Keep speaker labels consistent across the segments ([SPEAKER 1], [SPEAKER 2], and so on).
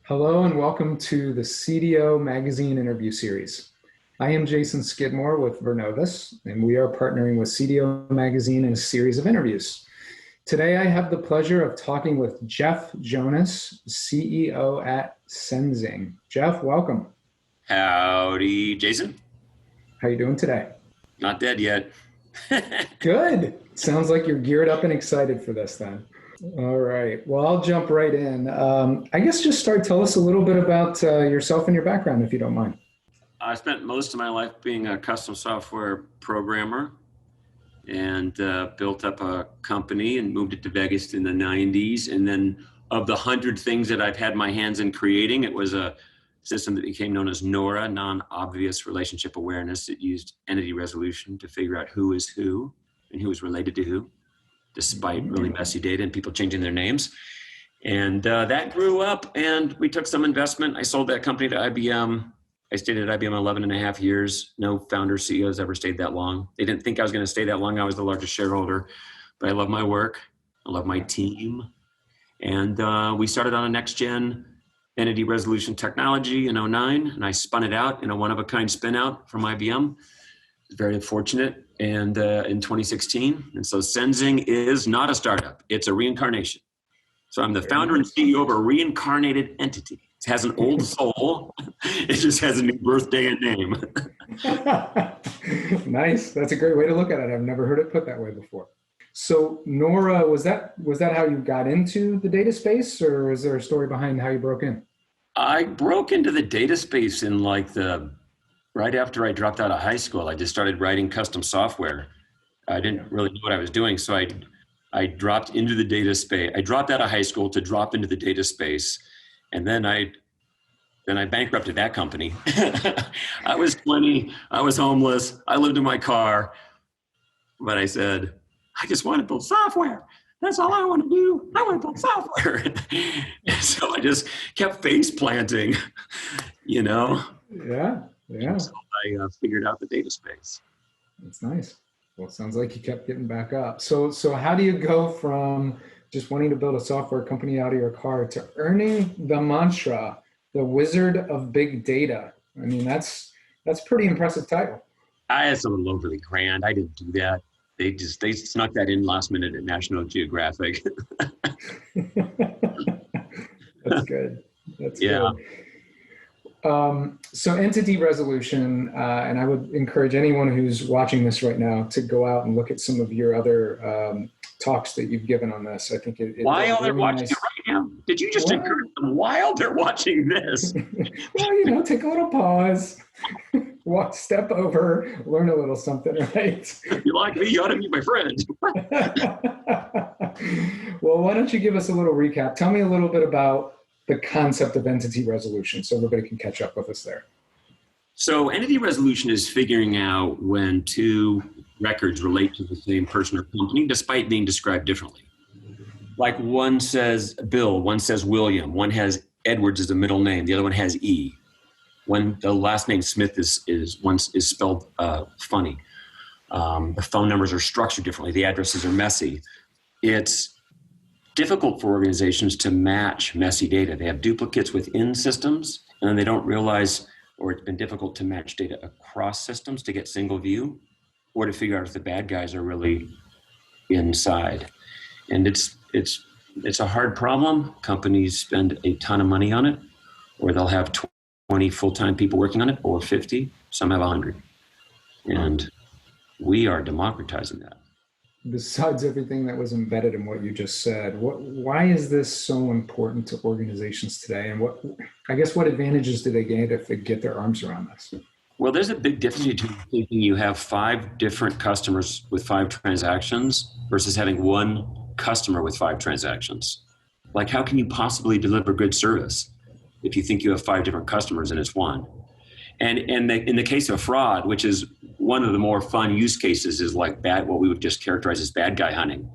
[SPEAKER 1] Hello and welcome to the CDO Magazine interview series. I am Jason Skidmore with Vernovis, and we are partnering with CDO Magazine in a series of interviews. Today, I have the pleasure of talking with Jeff Jonas, CEO at Senzing. Jeff, welcome.
[SPEAKER 2] Howdy, Jason.
[SPEAKER 1] How are you doing today?
[SPEAKER 2] Not dead yet.
[SPEAKER 1] Good. Sounds like you're geared up and excited for this then. All right. Well, I'll jump right in. I guess just tell us a little bit about yourself and your background, if you don't mind.
[SPEAKER 2] I spent most of my life being a custom software programmer and built up a company and moved it to Vegas in the 90s. And then of the 100 things that I've had my hands in creating, it was a system that became known as NORA, non-obvious relationship awareness. It used entity resolution to figure out who is who and who is related to who, despite really messy data and people changing their names. And that grew up, and we took some investment. I sold that company to IBM. I stayed at IBM 11 and a half years. No founder CEOs ever stayed that long. They didn't think I was going to stay that long. I was the largest shareholder, but I love my work. I love my team. And we started on a next-gen entity resolution technology in 2009, and I spun it out in a one-of-a-kind spin-out from IBM. Very fortunate, and in 2016. And so Senzing is not a startup. It's a reincarnation. So I'm the founder and CEO of a reincarnated entity. It has an old soul. It just has a new birthday and name.
[SPEAKER 1] Nice. That's a great way to look at it. I've never heard it put that way before. So Nora, was that how you got into the data space, or is there a story behind how you broke in?
[SPEAKER 2] I broke into the data space in right after I dropped out of high school. I just started writing custom software. I didn't really know what I was doing, so I dropped into the data space. I dropped out of high school to drop into the data space, and then I bankrupted that company. I was 20. I was homeless. I lived in my car, but I said, I just want to build software. That's all I want to do. I want to build software. And so I just kept face planting,
[SPEAKER 1] Yeah.
[SPEAKER 2] So I figured out the data space.
[SPEAKER 1] That's nice. Well, it sounds like you kept getting back up. So how do you go from just wanting to build a software company out of your car to earning the mantra, the wizard of big data? I mean, that's pretty impressive title.
[SPEAKER 2] I had something overly grand. I didn't do that. They snuck that in last minute at National Geographic.
[SPEAKER 1] That's good. That's
[SPEAKER 2] yeah.
[SPEAKER 1] Good. So entity resolution, and I would encourage anyone who's watching this right now to go out and look at some of your other talks that you've given on this. I think
[SPEAKER 2] while they're watching it right now, did you just encourage them while they're watching this?
[SPEAKER 1] Well, take a little pause, step over, learn a little something, right?
[SPEAKER 2] You like me, you ought to be my friend.
[SPEAKER 1] Well, why don't you give us a little recap? Tell me a little bit about the concept of entity resolution so everybody can catch up with us there.
[SPEAKER 2] So entity resolution is figuring out when two records relate to the same person or company despite being described differently. Like one says Bill, one says William, one has Edwards as a middle name, the other one has E. When the last name Smith is spelled funny. The phone numbers are structured differently, the addresses are messy. It's difficult for organizations to match messy data. They have duplicates within systems, and then they don't realize, or it's been difficult to match data across systems to get single view, or to figure out if the bad guys are really inside. And it's a hard problem. Companies spend a ton of money on it, or they'll have 20 full-time people working on it, or 50. Some have 100. And we are democratizing that.
[SPEAKER 1] Besides everything that was embedded in what you just said, why is this so important to organizations today? And what advantages do they gain if they get their arms around this?
[SPEAKER 2] Well, there's a big difference between thinking you have 5 different customers with 5 transactions versus having one customer with 5 transactions. Like, how can you possibly deliver good service if you think you have 5 different customers and it's one? And in the case of fraud, which is one of the more fun use cases, is like what we would just characterize as bad guy hunting,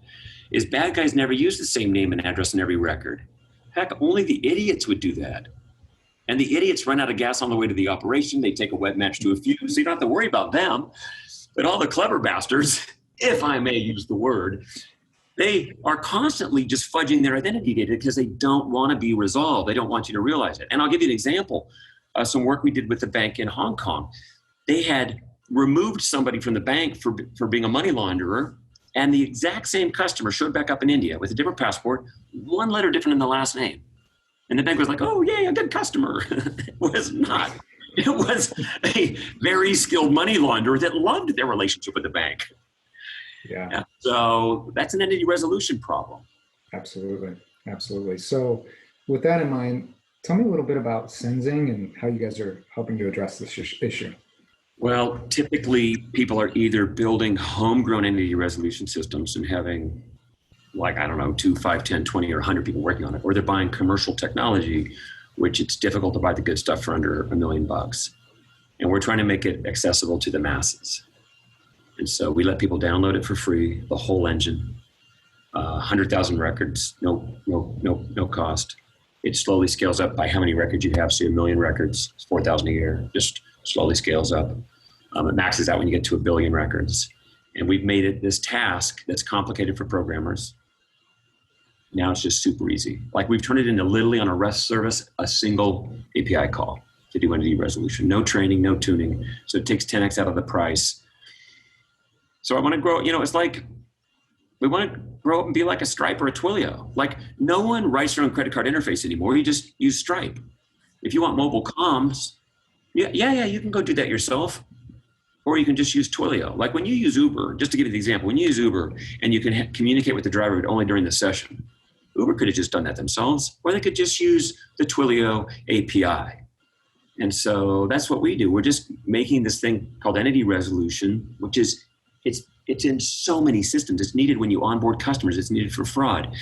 [SPEAKER 2] is bad guys never use the same name and address in every record. Heck, only the idiots would do that. And the idiots run out of gas on the way to the operation. They take a wet match to a fuse, so you don't have to worry about them. But all the clever bastards, if I may use the word, They are constantly just fudging their identity data because they don't want to be resolved. They don't want you to realize it. And I'll give you an example. Some work we did with the bank in Hong Kong. They had removed somebody from the bank for being a money launderer, and the exact same customer showed back up in India with a different passport, one letter different in the last name. And the bank was like, oh, yay, a good customer. It was not. It was a very skilled money launderer that loved their relationship with the bank.
[SPEAKER 1] Yeah.
[SPEAKER 2] So that's an entity resolution problem.
[SPEAKER 1] Absolutely. Absolutely. So with that in mind, tell me a little bit about Senzing and how you guys are helping to address this issue.
[SPEAKER 2] Well, typically people are either building homegrown entity resolution systems and having 2, 5, 10, 20, or 100 people working on it, or they're buying commercial technology, which it's difficult to buy the good stuff for under $1 million. And we're trying to make it accessible to the masses. And so we let people download it for free, the whole engine, 100,000 records, no cost. It slowly scales up by how many records you have. So 1 million records, it's 4,000 a year, just slowly scales up. It maxes out when you get to 1 billion records. And we've made it this task that's complicated for programmers. Now it's just super easy. Like we've turned it into literally on a REST service, a single API call to do entity resolution. No training, no tuning. So it takes 10x out of the price. So I want to grow, it's like, we want to grow up and be like a Stripe or a Twilio. Like no one writes their own credit card interface anymore. You just use Stripe. If you want mobile comms, yeah, you can go do that yourself. Or you can just use Twilio. Like when you use Uber, just to give you the example, when you use Uber and you can communicate with the driver but only during the session, Uber could have just done that themselves, or they could just use the Twilio API. And so that's what we do. We're just making this thing called entity resolution, which is, it's in so many systems. It's needed when you onboard customers. It's needed for fraud.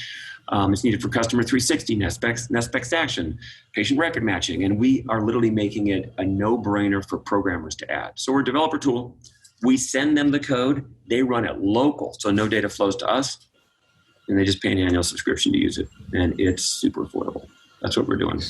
[SPEAKER 2] It's needed for customer 360, next best action, patient record matching. And we are literally making it a no-brainer for programmers to add. So we're a developer tool. We send them the code. They run it local. So no data flows to us. And they just pay an annual subscription to use it. And it's super affordable. That's what we're doing.